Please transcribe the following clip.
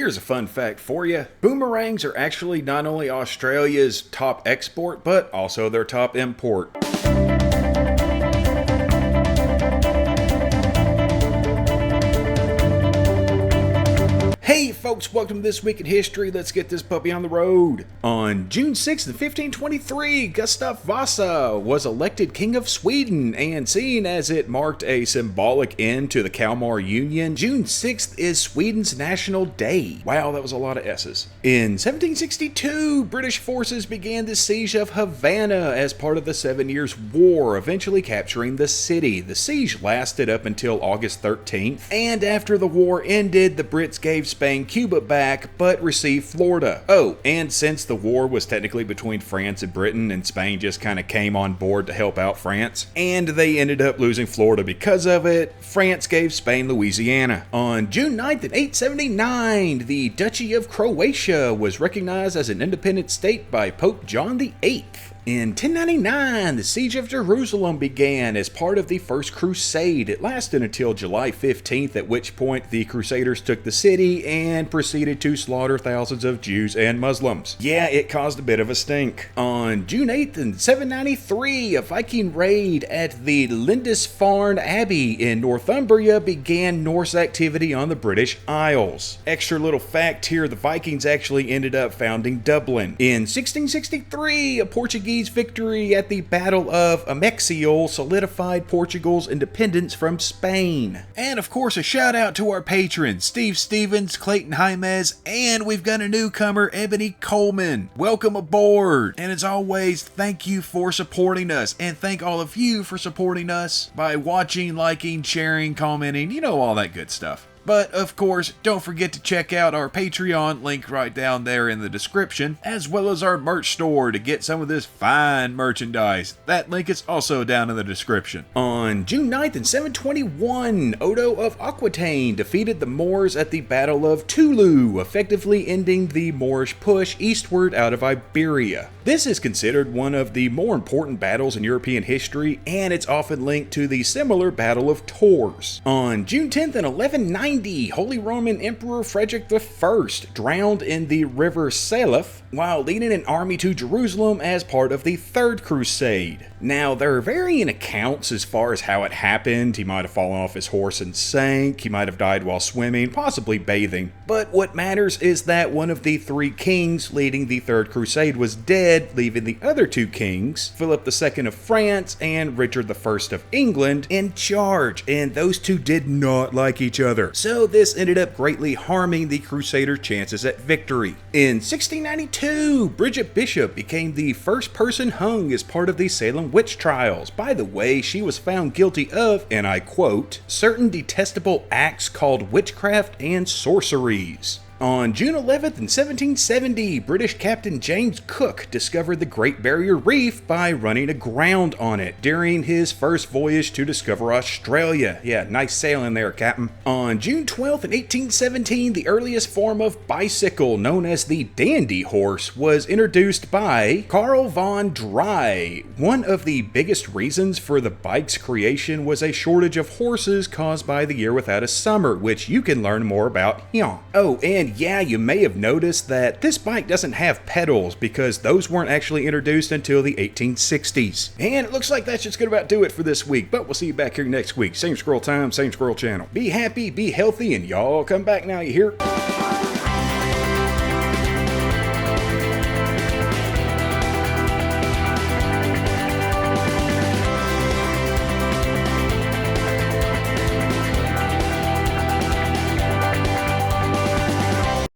Here's a fun fact for you. Boomerangs are actually not only Australia's top export, but also their top import. Hey folks, welcome to This Week in History. Let's get this puppy on the road. On June 6th, 1523, Gustav Vasa was elected King of Sweden, and seeing as it marked a symbolic end to the Kalmar Union, June 6th is Sweden's National Day. Wow, that was a lot of S's. In 1762, British forces began the siege of Havana as part of the 7 Years' War, eventually capturing the city. The siege lasted up until August 13th, and after the war ended, the Brits gave Spain Cuba back, but received Florida. Oh, and since the war was technically between France and Britain, and Spain just kind of came on board to help out France, and they ended up losing Florida because of it, France gave Spain Louisiana. On June 9th, in 879, the Duchy of Croatia was recognized as an independent state by Pope John VIII. In 1099, the Siege of Jerusalem began as part of the First Crusade. It lasted until July 15th, at which point the Crusaders took the city and proceeded to slaughter thousands of Jews and Muslims. Yeah, it caused a bit of a stink. On June 8th, in 793, a Viking raid at the Lindisfarne Abbey in Northumbria began Norse activity on the British Isles. Extra little fact here, the Vikings actually ended up founding Dublin. In 1663, a Portuguese victory at the Battle of Amexial solidified Portugal's independence from Spain. And of course, a shout out to our patrons, Steve Stevens, Clayton Jaimez, and we've got a newcomer, Ebony Coleman. Welcome aboard. And as always, thank you for supporting us, and thank all of you for supporting us by watching, liking, sharing, commenting, you know, all that good stuff. But, of course, don't forget to check out our Patreon, link right down there in the description, as well as our merch store to get some of this fine merchandise. That link is also down in the description. On June 9th in 721, Odo of Aquitaine defeated the Moors at the Battle of Tulu, effectively ending the Moorish push eastward out of Iberia. This is considered one of the more important battles in European history, and it's often linked to the similar Battle of Tours. On June 10th in 1190, Holy Roman Emperor Frederick I drowned in the river Salif while leading an army to Jerusalem as part of the Third Crusade. Now, there are varying accounts as far as how it happened. He might have fallen off his horse and sank, he might have died while swimming, possibly bathing. But what matters is that one of the three kings leading the Third Crusade was dead, leaving the other two kings, Philip II of France and Richard I of England, in charge, and those two did not like each other. So this ended up greatly harming the Crusader chances at victory. In 1692, Bridget Bishop became the first person hung as part of the Salem witch trials. By the way, she was found guilty of, and I quote, certain detestable acts called witchcraft and sorceries. On June 11th in 1770, British Captain James Cook discovered the Great Barrier Reef by running aground on it during his first voyage to discover Australia. Yeah, nice sailing there, Captain. On June 12th in 1817, the earliest form of bicycle, known as the dandy horse, was introduced by Carl von Dry. One of the biggest reasons for the bike's creation was a shortage of horses caused by the year without a summer, which you can learn more about here. Oh, and yeah, you may have noticed that this bike doesn't have pedals because those weren't actually introduced until the 1860s. And it looks like that's just gonna about do it for this week, but we'll see you back here next week. Same squirrel time, same squirrel channel. Be happy, be healthy, and y'all come back now, you hear?